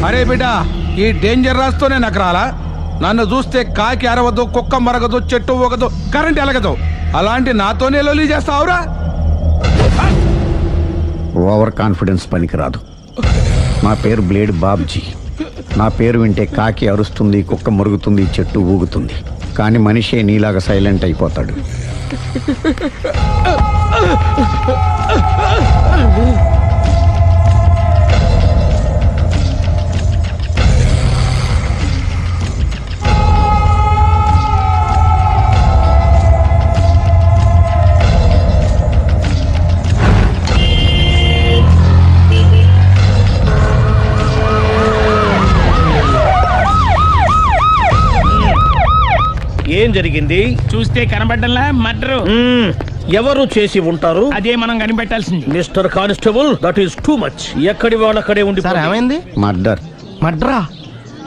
అరే బిడ్డ, ఈ డేంజర్ రాస్తూనే నాకు రాలా? నన్ను చూస్తే కాకి అరవదు, కుక్క మరగదు, చెట్టు ఊగదు, కరెంట్ ఎలగదు. అలాంటి నాతోనే లొలి చేస్తావురా? ఓవర్ కాన్ఫిడెన్స్ పనికిరాదు. నా పేరు బ్లేడ్ బాబ్జీ. నా పేరు వింటే కాకి అరుస్తుంది, కుక్క మురుగుతుంది, చెట్టు ఊగుతుంది. కానీ మనిషే నీలాగా సైలెంట్ అయిపోతాడు. ఏం జరిగింది? చూస్తే కనబడ్డంలా మర్డరు. ఎవరు చేసి ఉంటారు? అదే మనం కనిపెట్టాల్సింది. Mister constable, that is too much. ఎక్కడి వాళ్ళక్కడే ఉండి. సార్ ఏమైంది? మర్డర్. మడ్రా?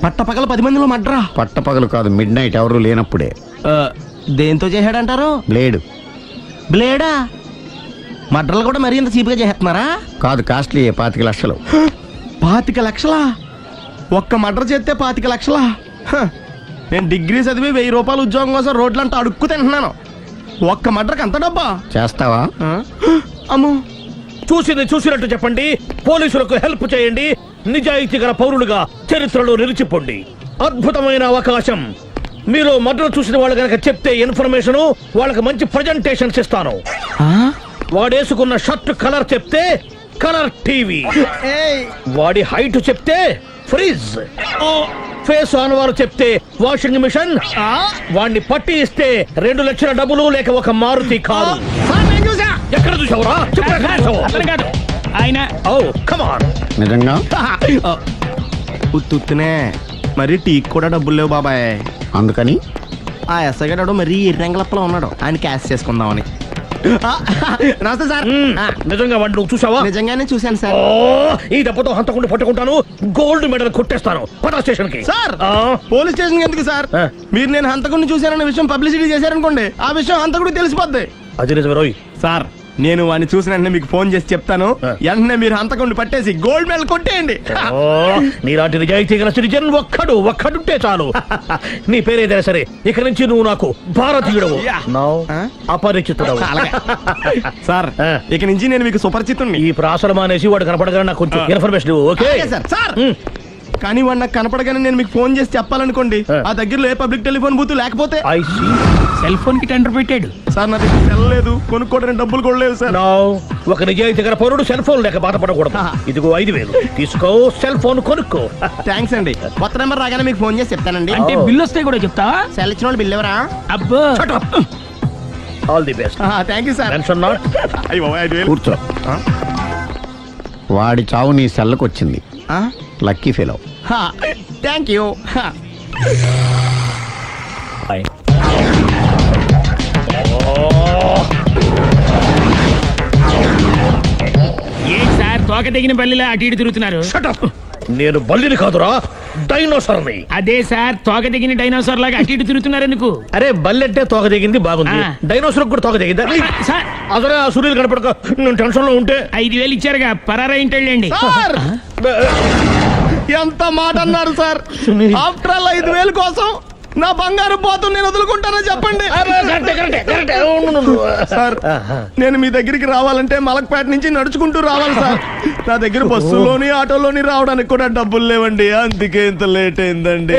పట్టపగల 10 మందిలో మడ్రా? పట్టపగలు కాదు, మిడ్ నైట్ ఎవరు లేనప్పుడే. దేంతో చేశాడంటారు? బ్లేడ్. బ్లేడా? మడ్రలు కూడా మరీ ఇంత చీప్గా చేస్తున్నారా? కాదు, కాస్ట్లీ 25 లక్షలు. 25 లక్షలా? ఒక్క మడ్ర చేస్తే 25 లక్షలా? నేను డిగ్రీ చదివి 1000 రూపాయలు ఉద్యోగం కోసం రోడ్లంతా అడుక్కు తింటున్నాను. ఒక్క మడ్రకు అంత డబ్బా? చేస్తావా? అమ్మో. చూసినట్టు చెప్పండి. పోలీసులకు హెల్ప్ చేయండి. నిజాయితీ గల పౌరులుగా చరిత్రలో నిలిచిపోండి. అద్భుతమైన అవకాశం. మీరు మర్డర్ చూసిన వాళ్ళు కనుక చెప్తే ఇన్ఫర్మేషన్, వాళ్ళకి మంచి ప్రజెంటేషన్స్ ఇస్తాను. వాడేసుకున్న షర్ట్ కలర్ చెప్తే కలర్ టీవీ, వాడి హైట్ చెప్తే ఫ్రిజ్, ఫేస్ ఆన్ వారు చెప్తే వాషింగ్ మిషన్, వాడిని పట్టి ఇస్తే 2 లక్షల డబ్బులు లేక ఒక మారుతి కారు. ఎక్కడ చూసావురా? ఆయన నిజంగా ఉత్తునే మరి టీకి కూడా డబ్బులు లేవు బాబాయ్. అందుకని ఆ ఎస్ఐ గారు మరీ ఎర్రంగలప్పలో ఉన్నాడు. ఆయన క్యాష్ చేసుకుందామని. నమస్తే సార్. నిజంగా వాడిని నువ్వు చూసావా? నిజంగానే చూశాను సార్. ఈ దెబ్బతో హంతకుండా పట్టుకుంటాను, గోల్డ్ మెడల్ కొట్టేస్తాను. పద స్టేషన్ కి. సార్, పోలీస్ స్టేషన్ ఎందుకు సార్? మీరు నేను హంతకుడిని చూశానన్న విషయం పబ్లిసిటీ చేశారనుకోండి, ఆ విషయం హంతకుడికి తెలిసిపోద్ది. అది నిజమే రోయ్. సార్, నేను వాడిని చూసిన వెంటనే మీకు ఫోన్ చేసి చెప్తాను. వెంటనే మీరు హంతకుడిని పట్టేసి గోల్డ్ మెడల్ కొట్టేయండి. నీలాంటి నిజాయితీ గల సిటిజన్ ఒక్కడుంటే చాలు. నీ పేరేదైనా సరే, ఇక నుంచి నువ్వు నాకు భారతీయుడవు, అపరిచితుడవు. సార్, ఇక నుంచి నేను మీకు సుపరిచితుడిని. ఈ ప్రాసలు మానేసి వాడు కనపడగానే నాకు కొంచెం ఇన్ఫర్మేషన్. Okay sir. కానీ వాడు నాకు కనపడగానే నేను మీకు ఫోన్ చేసి చెప్పాలనుకోండి, ఆ దగ్గరలో ఏ పబ్లిక్ టెలిఫోన్ బూత్ లేకపోతే. సెల్ ఫోన్ కి టెండర్ పెట్టాడు సార్. నా దగ్గర సెల్ లేదు, కొనుక్కోవడానికి డబ్బులు కూడా లేవు సార్. ఒక నిజాయితీ గల పౌరుడు సెల్ ఫోన్ లేక బాధపడకూడదు. ఇదిగో 5000 తీసుకో, సెల్ ఫోన్ కొనుక్కో. థ్యాంక్స్ అండి. కొత్త నెంబర్ రాగానే మీకు ఫోన్ చేసి చెప్తానండి. అంటే బిల్ వస్తే కూడా చెప్తావా? సెల్ ఇచ్చిన వాళ్ళు బిల్ ఎవరా? అబ్బో. All the best. Thank you sir. Tension not. కూర్చో. వాడి చావు నీ సెల్లకు వచ్చింది. Lucky fellow. Thank you. A sir, తోక తెగిన బల్లిలా అటు ఇటు తిరుగుతున్నారు? నేను బల్లిని కాదురా, డైనోసార్ని. అదే సార్, తోక తెగిన డైనోసార్ లాగా అటు ఇటు తిరుగుతున్నారు ఎందుకు? అరే, బల్లెట్టే తోక దిగింది బాగుంది, డైనోసార్ కూడా తోక దిగిందా? అదరే ఆ సూర్యులు కనపడక నేను టెన్షన్ లో ఉంటే 5000 ఇచ్చారుగా, పరారా ఇంటండి. ఎంత మాట అన్నారు సార్? ఆఫ్టర్ ఆల్ 5000 కోసం నా బంగారు పోతు నేను వదులుకుంటానని చెప్పండి సార్. నేను మీ దగ్గరికి రావాలంటే మలక్పేట నుంచి నడుచుకుంటూ రావాలి సార్. నా దగ్గర బస్సులోని ఆటోలోని రావడానికి కూడా డబ్బులు లేవండి. అందుకే ఇంత లేట్ అయిందండి.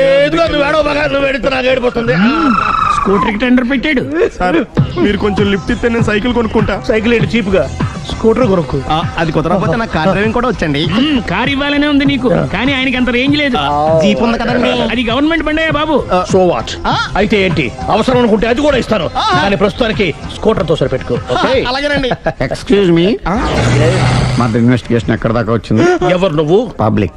స్కూటర్ కి టెండర్ పెట్టాడు సార్. మీరు కొంచెం లిఫ్ట్ ఇస్తే నేను సైకిల్ కొనుక్కుంటా. సైకిల్ ఏంటి చీప్ గా? స్కూటర్ కొనుక్కు. అది కుదరకపోతే నాకు కార్ డ్రైవింగ్ కూడా వచ్చండి. కార్ ఇవ్వాలనే ఉంది నీకు, కానీ ఆయనకి అంత రేంజ్ లేదు. జీప్ ఉంది కదండి. అది గవర్నమెంట్ బండే బాబు. So what? అయితే ఏంటి, అవసరం అనుకుంటే అది కూడా ఇస్తాను, కానీ ప్రస్తుతానికి స్కూటర్ తో సరిపెట్టుకో. అలాగేనండి. ఎక్స్క్యూజ్ మీ, మా ఇన్వెస్టిగేషన్ ఎక్కడ దాకా వచ్చింది? ఎవరు నువ్వు? పబ్లిక్.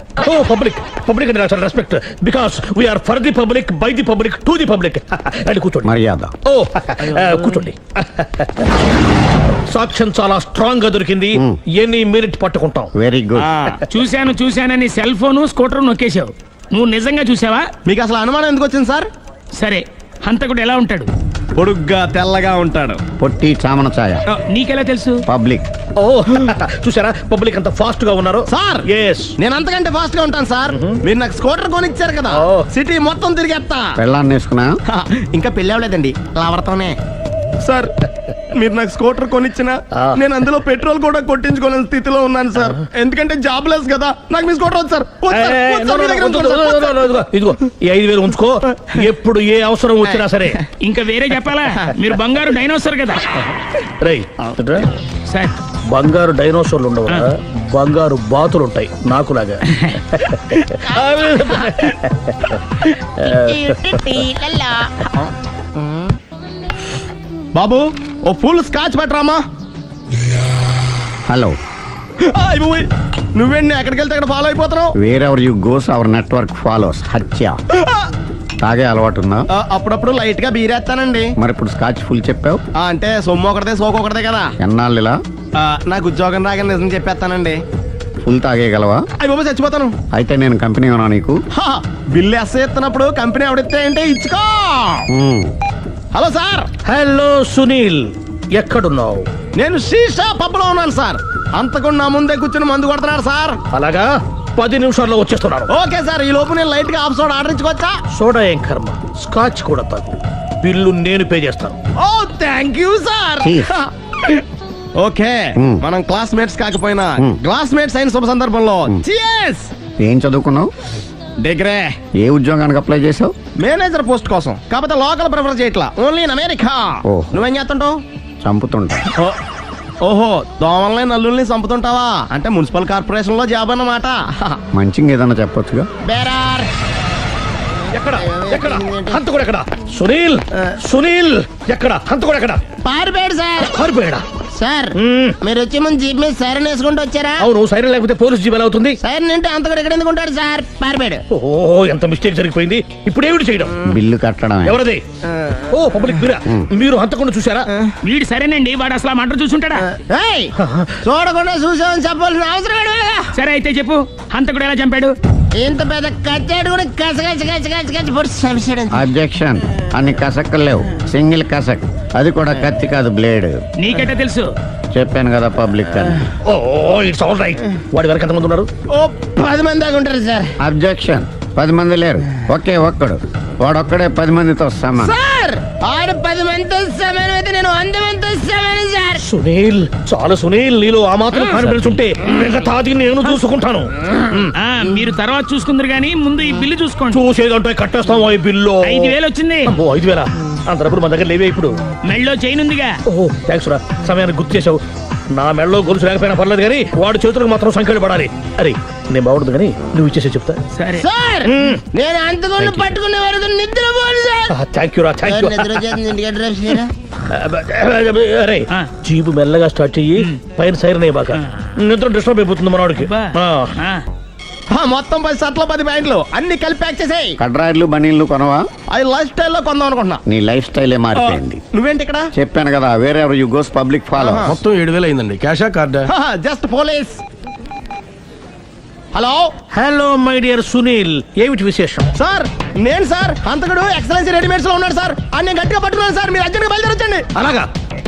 పబ్లిక్ అంటే చాలా respect, because we are for the public, by the public, to the public. అది కూర్చోండి. మర్యాద. కూర్చోండి. సాక్ష్యం చాలా స్ట్రాంగ్ గా దొరికింది. ఎన్ని మినిట్ పట్టుకుంటాం. Very good. చూశానని సెల్ ఫోను స్కూటర్ నొక్కేశావు. నువ్వు నిజంగా చూసావా? మీకు అసలు అనుమానం ఎందుకు వచ్చింది సార్? సరే, హంతకుడు ఎలా ఉంటాడు? పొడుగ్గా తెల్లగా ఉంటాడు. పొట్టి చామన ఛాయ. నీకెలా తెలుసు? పబ్లిక్. ఓ చూసారా పబ్లిక్ అంత ఫాస్ట్ గా ఉన్నారు. సార్ ఎస్ నేను అంతకంటే ఫాస్ట్ గా ఉంటాను సార్. మీరు నాకు స్కూటర్ కొనిచ్చారు కదా, ఓ. సిటీ మొత్తం తిరిగేస్తా. పెళ్ళాన్ని వేసుకున్నా. ఇంకా పెళ్ళి అవ్వలేదండి, లావర్తోనే. సార్ మీరు నాకు స్కూటర్ కొనిచ్చిన ఆ. నేను అందులో పెట్రోల్ కూడా కొట్టించుకోలేని స్థితిలో ఉన్నాను సార్. ఎందుకంటే జాబ్ లెస్ కదా, నాకు మీ స్కూటర్ వద్దు సార్. వద్దు సార్, వద్దు సార్, మీ దగ్గర ఉంచుకోండి సార్. వద్దు సార్. ఇదిగో ఈ 5,000 ఉంచుకో. ఎప్పుడు ఏ అవసరం వచ్చినా సరే. ఇంకా వేరే చెప్పాలా? మీరు బంగారు డైనోసర్ కదా రై సార్. బంగారు డైనోసార్లు ఉండవు, బంగారు బాతులు ఉంటాయి నాకులాగా. బాబు ఓ ఫుల్ స్కాచ్ పెట్టరామా. హలో. నువ్వేంటి ఎక్కడికి వెళ్తే అక్కడ ఫాలో అయిపోతున్నావు? Wherever you goes our network follows. హత్య. తాగే అలవాటు ఉందా? అప్పుడప్పుడు లైట్ గా బీరేస్తానండి. మరి ఇప్పుడు స్కాచ్ ఫుల్ చెప్పావు. అంటే సొమ్ము ఒకటిదే సోకు ఒకటిదే కదా. ఎన్నాళ్ళు ఇలా? నాకు ఉద్యోగం రాగానే నిజం చెప్పేస్తానండి. ఫుల్ తాగేయగలవా? అయ్యి బాబు చచ్చిపోతాను. అయితే నేను కంపెనీ ఉన్నా నీకు. బిల్లు ఎస్ ఎత్తినప్పుడు కంపెనీ ఎవడితే అంటే ఇచ్చుకో. మ్మ్. Hello sir. హలో సునీల్, ఎక్కడున్నావు? నేను శీషా పబ్ లో ఉన్నాను సార్. అంతకుండా నా ముందే కూర్చుని మందు కొడుతున్నాడు సార్. అలాగా 10 నిమిషాల్లో వచ్చేస్తున్నాను. ఓకే సార్, ఈ లోపు నేను లైట్ గా ఆఫ్ సోడా ఆర్డర్ ఇచ్చుకోవచ్చా? సోడా ఏం కర్మ, స్కాచ్ కూడా తాగు. బిల్లు నేను పే చేస్తాను. Oh thank you sir. Cheers. Okay మనం క్లాస్మేట్స్ కాకపోయినా క్లాస్మేట్స్ అయిన శుభ సందర్భంలో cheers. ఏం చదువుకున్నావు? డిగ్రీ. ఏ ఉద్యోగానికి అప్లై చేసావు? మేనేజర్ పోస్ట్ కోసం, కాకపోతే లోకల్ ప్రిఫర్ చేయట్లా, ఓన్లీ ఇన్ అమెరికా. ఓ. నువ్వేం చేస్తుంటావు? చంపుతుంటా. ఓహో, దోమల్ని నల్లుల్ని చంపుతుంటావా? అంటే మున్సిపల్ కార్పొరేషన్ లో జాబ్ అన్నమాట. మంచిగా ఏదన్నా చెప్పొచ్చుగా. బేరార్. ఎక్కడ ఎక్కడ హంతకుడు ఎక్కడ? సునీల్, సునీల్ ఎక్కడ హంతకుడు ఎక్కడ? పారిపోయాడు సార్. పారిపోయాడా? సార్ మ్మ్. మీరు వచ్చే ముందు జీప్ మీద సైరన్ వేసుకుంటూ వచ్చారా? అవును, సైరన్ లేకపోతే పోలీస్ జీవన్ అవుతుంది. సైరన్ అంటే అంత కూడా ఎక్కడ ఎందుకు ఉంటాడు సార్? పారిపోయాడు. ఓ ఎంత మిస్టేక్ జరిగిపోయింది. ఇప్పుడు ఏమిటి చేయడం? బిల్లు కట్టడమే. ఎవరది? ఓ పబ్లిక్ మీరా? మీరు హంతకుండా చూసారా? వీడు సరేనండి, వాడు అసలు ఆ మంట చూసుంటాడా? ఏయ్, చూడకుండా చూసామని చెప్పాల్సిన అవసరం ఏంటి లేదా? సరే అయితే చెప్పు, హంతకుడు ఎలా చంపాడు? ఇంత పెద్ద కచ్చాడు కూడా కచ్చ కచ్చ కచ్చ కచ్చ కచ్చ పొడి చంపేశాడు. అబ్జెక్షన్. అన్ని కసక్కలు లేవు, సింగిల్ కసక్. అది కూడా కత్తి కాదు, బ్లేడ్. నీకెట్టా తెలుసు? చెప్పాను కదా పబ్లిక్ అని. Oh it's all right. వాడి వరకు ఎంతమంది ఉన్నారు? ఓ 10 మంది దాకా ఉంటారు సార్. అబ్జెక్షన్. 10 మంది లేరు, ఒకే ఒక్కడు. వాడొక్కడే 10 మందితో సమానం. సార్ ఆడు 10 మందితో సమానం అయితే నేను 100 మందితో సమానం సార్. సునీల్, చాలా సునీల్, నీలో ఆ మాత్రం కాన్ఫిడెన్స్ ఉంటే మిగతాది నేను చూసుకుంటాను. ఆ మీరు తర్వాత చూసుకుందరు గానీ ముందు ఈ బిల్లు చూసుకోండి. చూసేదంటే కట్టేస్తాం ఈ బిల్లు. 5,000 వచ్చింది. 5,000 అంత డబ్బులు మన దగ్గర లేవే ఇప్పుడు. మెళ్ళో చైన్ ఉందిగా. ఓహో థ్యాంక్స్ రా, సమయానికి గుర్తు చేసావు. నా మెడలో గొలుసు లేకపోయినా పర్లేదు కానీ వాడి చేతులకు మాత్రం సంఖ్యలు పడాలి. అరే నేను బాగుండదు కానీ నువ్వు ఇచ్చేసే చెప్తా. సరే సార్ నేను అంతకుండా పట్టుకునే వరకు నిద్రపోను సార్. థ్యాంక్ యూ రా, థ్యాంక్ యూ. నిద్ర వచ్చేస్తుంది, ఇంటికి అడ్రస్ చేయరా? అరే ఆ. జీబు మెల్లగా స్టార్ట్ చెయ్యి, పైన సైరన్ అయ్యాక నిద్ర డిస్టర్బ్ అయిపోతుంది మనవాడికి. బా. ఆ. ఆ, మొత్తం 10 షర్ట్లు 10 ప్యాంట్లు అన్ని కలిపి ప్యాక్ చేసేయ్. కడ్రాయిడ్లు బనీళ్లు కొనవా? అవి లైఫ్ స్టైల్లో కొందాం అనుకుంటున్నా. నీ లైఫ్ స్టైలే మారిపోయింది. నువ్వేంటి ఇక్కడ? చెప్పాను కదా, వేరే ఎవరు యు గోస్ పబ్లిక్ ఫాలో. మొత్తం 7,000 అయిందండి. క్యాషా కార్డా? Just police. Hello hello my dear Sunil, ఏమిటి విశేషం? సార్, నేను సార్ హంతకుడు ఎక్సలెన్సీ రెడీమేడ్స్ లో ఉన్నాడు సార్. అని నేను గట్టిగా పట్టుకున్నాను సార్. మీరు అర్జెంట్గా బయలుదేరొచ్చండి. అలాగా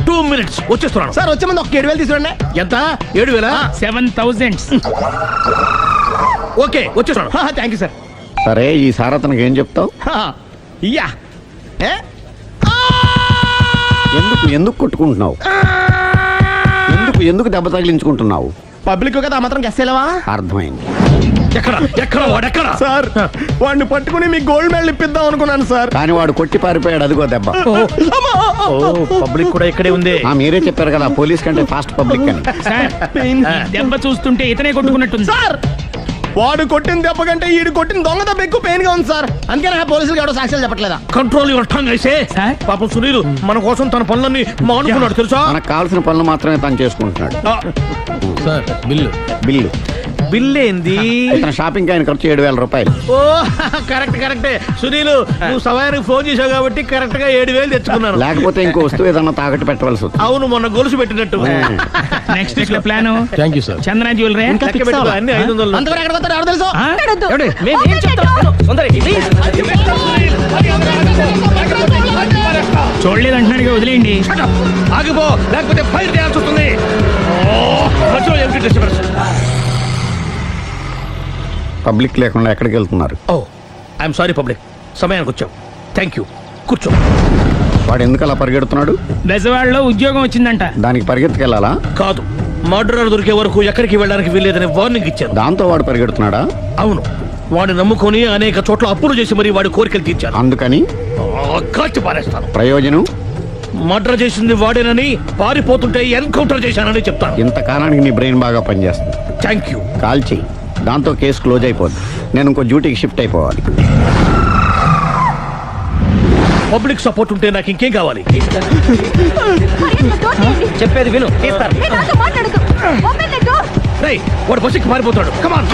2 minutes వచ్చేస్తున్నాను. సార్ వచ్చే ముందు ఒక 7,000 తీసుకురండి. ఎంత? 7,000? 7,000. ఓకే వచ్చేస్తున్నాను. Thank you sir. సరే, ఈ సారతనకి ఏం చెప్తావు? ఇయ్యా ఏ? ఎందుకు కొట్టుకుంటున్నావు? ఎందుకు దెబ్బ తగిలించుకుంటున్నావు? పబ్లిక్ కదా ఆ మాత్రం గెస్సేలవా? అర్థమైంది. ఎక్కడ ఎక్కడ వాడెక్కడ? సార్ వాడిని పట్టుకుని మీ గోల్డ్ మెడల్ ఇప్పిద్దాం అనుకున్నాను సార్. కానీ వాడు కొట్టి పారిపోయాడు, అదిగో దెబ్బ. ఓ పబ్లిక్ కూడా ఇక్కడే ఉంది. మీరే చెప్పారు కదా పోలీస్ కంటే ఫాస్ట్ పబ్లిక్ అని. సార్ ఈ దెబ్బ చూస్తుంటే ఇతనే కొట్టుకున్నట్టుంది. సార్ వాడు కొట్టిన దెబ్బ కంటే ఈడు కొట్టిన దొంగ దెబ్బ ఎక్కువ పెయిన్ గా ఉంది సార్. అందుకే నా పోలీసులు ఎవడో సాక్ష్యాలు చెప్పట్లేదా? కంట్రోల్ యువర్ టంగ్ అయితే. సార్? పాపం సునీల్ మన కోసం తన పనులన్నీ మానుకున్నాడు తెలుసా? మనకు కావాల్సిన పనులు మాత్రమే తను చేసుకుంటున్నాడు. Sir bill. బిల్లు బిల్ ఏంది? ఇతను షాపింగ్ ఆయన ఖర్చు 7,000 రూపాయలు. ఓ కరెక్టే సునీల్, నువ్వు సమయానికి ఫోన్ చేసావు కాబట్టి కరెక్ట్ గా 7,000 తెచ్చుకున్నాను. లేకపోతే ఇంకో వస్తువు ఏదన్నా తాకట్టు పెట్టవలసి వస్తుంది. అవును, మొన్న గొలుసు పెట్టినట్టు. నెక్స్ట్ వీక్ లో plan thank you sir. Chandana jewellery. లెక్క పెట్టుకో, అన్ని 500. అంతవరకు ఎక్కడ పోతారు ఎవరు తెలుసు? ఏమండి? మేము ఏం చెప్తాం? సుందరి, చూడలేదు అంటున్నాడుగా వదిలేయండి. Shut up! ఆగిపో, లేకపోతే ఫైర్ చేయాల్సి వస్తుంది. మధ్యలో ఏమిటి డిస్టర్బెన్స్? పబ్లిక్ లేకుండా ఎక్కడికి వెళ్తున్నారు? ఓ ఐఎమ్ సారీ పబ్లిక్, సమయానికి వచ్చావు. థ్యాంక్ యూ, కూర్చో. వాడు ఎందుకు అలా పరిగెడుతున్నాడు? బెజవాడలో ఉద్యోగం వచ్చిందంట. దానికి పరిగెత్తుకెళ్ళాలా? కాదు, మర్డరర్ దొరికే వరకు ఎక్కడికి వెళ్ళడానికి వీల్లేదని వార్నింగ్ ఇచ్చాను. దాంతో వాడు పరిగెడుతున్నాడా? అవును, వాడిని నమ్ముకొని అనేక చోట్ల అప్పులు చేసి మరి వాడి కోరికలు తీర్చాను. అందుకని కాల్చి పారేస్తాను. ప్రయోజనం? మర్డర్ చేసింది వాడేనని, పారిపోతుంటే ఎన్కౌంటర్ చేశానని చెప్తాను. ఇంతకాలానికి నీ బ్రెయిన్ బాగా పనిచేస్తుంది. Thank you. కాల్ చెయ్యి, దాంతో కేసు క్లోజ్ అయిపోద్ది. నేను ఇంకో డ్యూటీకి షిఫ్ట్ అయిపోవాలి. పబ్లిక్ సపోర్ట్ ఉంటే నాకు ఇంకేం కావాలి? చెప్పేది విను. రేయ్, వాడు బస్సుకి మారిపోతాడు. కమాన్,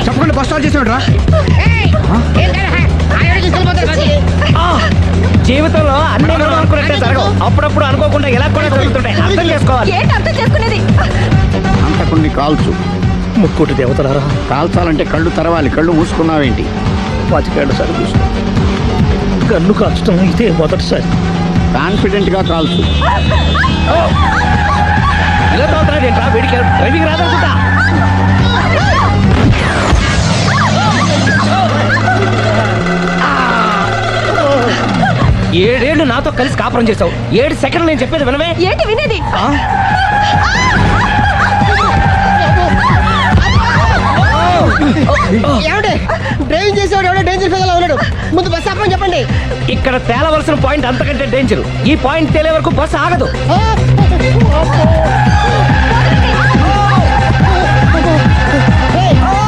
చెప్పకుండా బస్ స్టార్ట్ చేసాడు రా. జీవితంలో అన్ని మనం అనుకున్నట్టే జరగవు. అప్పుడప్పుడు అనుకోకుండా ఎలా కూడా జరుగుతుంటాయి. అర్థం చేసుకోవాలి. అంతకుని కాల్చు. ముక్కోటి దేవతలారా, కాల్చాలంటే కళ్ళు తెరవాలి. కళ్ళు మూసుకున్నావేంటి? 25 సార్లు చూసిన గన్ను కాల్చడం ఇదే మొదటిసారి. కాన్ఫిడెంట్ గా కాల్చు. ఇలా తోతున్నాడు ఏంట్రా? వీడికి డ్రైవింగ్ రాదనుకుంటా. ఏడేళ్లు నాతో కలిసి కాపురం చేసావు. 7 సెకండ్లు నేను చెప్పేది వినవే. ఏంటి వినేది? డ్రైవింగ్ చేసేవాడు ఎవడో డేంజర్ ఫీల్ ఉన్నాడు. ముందు బస్ ఆపమని చెప్పండి. ఇక్కడ తేలవలసిన పాయింట్ అంతకంటే డేంజర్. ఈ పాయింట్ తేలే వరకు బస్సు ఆగదు.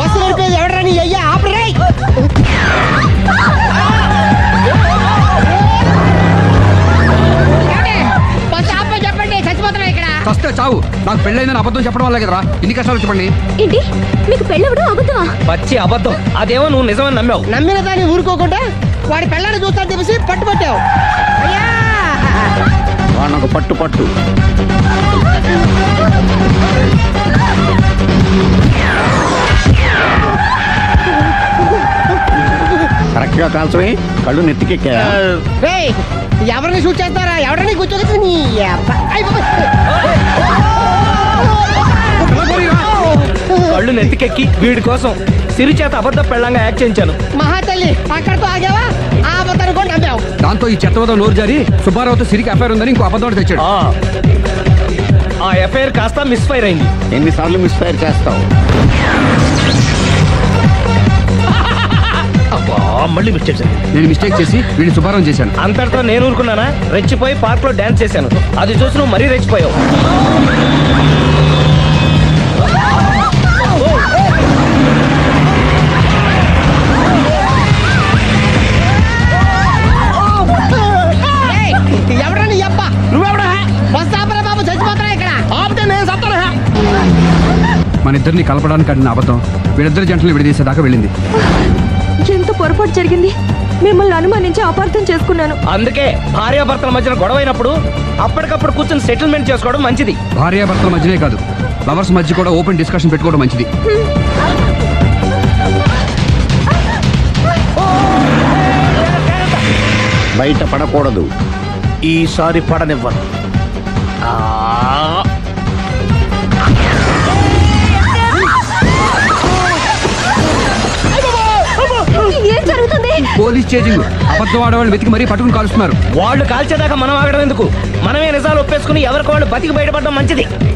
బస్సు నడిపేది ఎవడరా? నీ అయ్యా ఆపరే. బస్ ఆపమని చెప్పండి. చచ్చిపోతున్నా ఇక్కడ. వస్తే చావు. నాకు పెళ్ళైందని అబద్ధం చెప్పడం వల్ల కదరా ఇన్ని కష్టాలు చెప్పండి. ఏంటి మీకు పెళ్ళవడం అబద్ధమా? పచ్చి అబద్ధం. అదేమో నువ్వు నిజమని నమ్మావు. నమ్మిన దాన్ని ఊరుకోకుండా వాడి పెళ్ళాన్ని చూస్తాను తెలిసి పట్టుబట్టావు. అయ్యా వాడినొక పట్టు పట్టు. కరెక్ట్ గా కాల్చవే. కళ్ళు నెత్తికెక్కా? రేయ్, ఎవరిని షూట్ చేస్తారా? ఎవరిని కూర్చోగచ్చు నీ అబ్బా. అయ్ బాబోయ్. కళ్ళు నెత్తికెక్కి వీడి కోసం సిరి చేత అబద్ధ పెళ్ళంగా యాక్ట్ చేయించాను. మహాతల్లి అక్కడితో ఆగావా? ఆ అబద్ధాన్ని కూడా నమ్మావు. దాంతో ఈ చెత్తవదో నోరు జారి సుబ్బారావుతో సిరికి అఫైర్ ఉందని ఇంకో అబద్ధం తెచ్చాడు. ఆ ఎఫ్ఐఆర్ కాస్త మిస్ఫైర్ అయింది. ఎన్నిసార్లు మిస్ఫైర్ చేస్తావు? అబ్బా, మళ్ళీ మిస్టేక్ చేశాను. నేను మిస్టేక్ చేసి వీడిని సుబ్బారావు చేశాను. అంతటితో నేను ఊరుకున్నానా? రెచ్చిపోయి పార్క్ లో డాన్స్ చేశాను. అది చూసి నువ్వు మరీ రెచ్చిపోయావు. ఏయ్, ఎవరా నీ అబ్బా? నువ్వెవడా? బస్ ఆపరా బాబు, చచ్చిపోతున్నా ఇక్కడ. ఆపితే నేను చస్తాను. మన ఇద్దరిని కలపడానికి ఆడిన అబద్ధం వీళ్ళిద్దరి జంటలు విడదీసేదాకా వెళ్ళింది. ఎంత పొరపాటు జరిగింది. మిమ్మల్ని అనుమానించి అపార్థం చేసుకున్నాను. అందుకే భార్యాభర్తల మధ్యన గొడవ అయినప్పుడు అప్పటికప్పుడు కూర్చొని సెటిల్మెంట్ చేసుకోవడం మంచిది. భార్యాభర్తల మధ్యనే కాదు, లవర్స్ మధ్య కూడా ఓపెన్ డిస్కషన్ పెట్టుకోవడం మంచిది. బయట పడకూడదు. ఈసారి పడనివ్వను. ఏం జరుగుతుంది? Police chasing. అబద్ధం ఆడవాళ్ళు వెతికి మరీ పట్టుకుని కాలుస్తున్నారు. వాళ్ళు కాల్చేదాకా మనం ఆగడం ఎందుకు? మనమే నిజాలు ఒప్పేసుకుని ఎవరికి వాళ్ళు బతికి బయటపడడం మంచిది.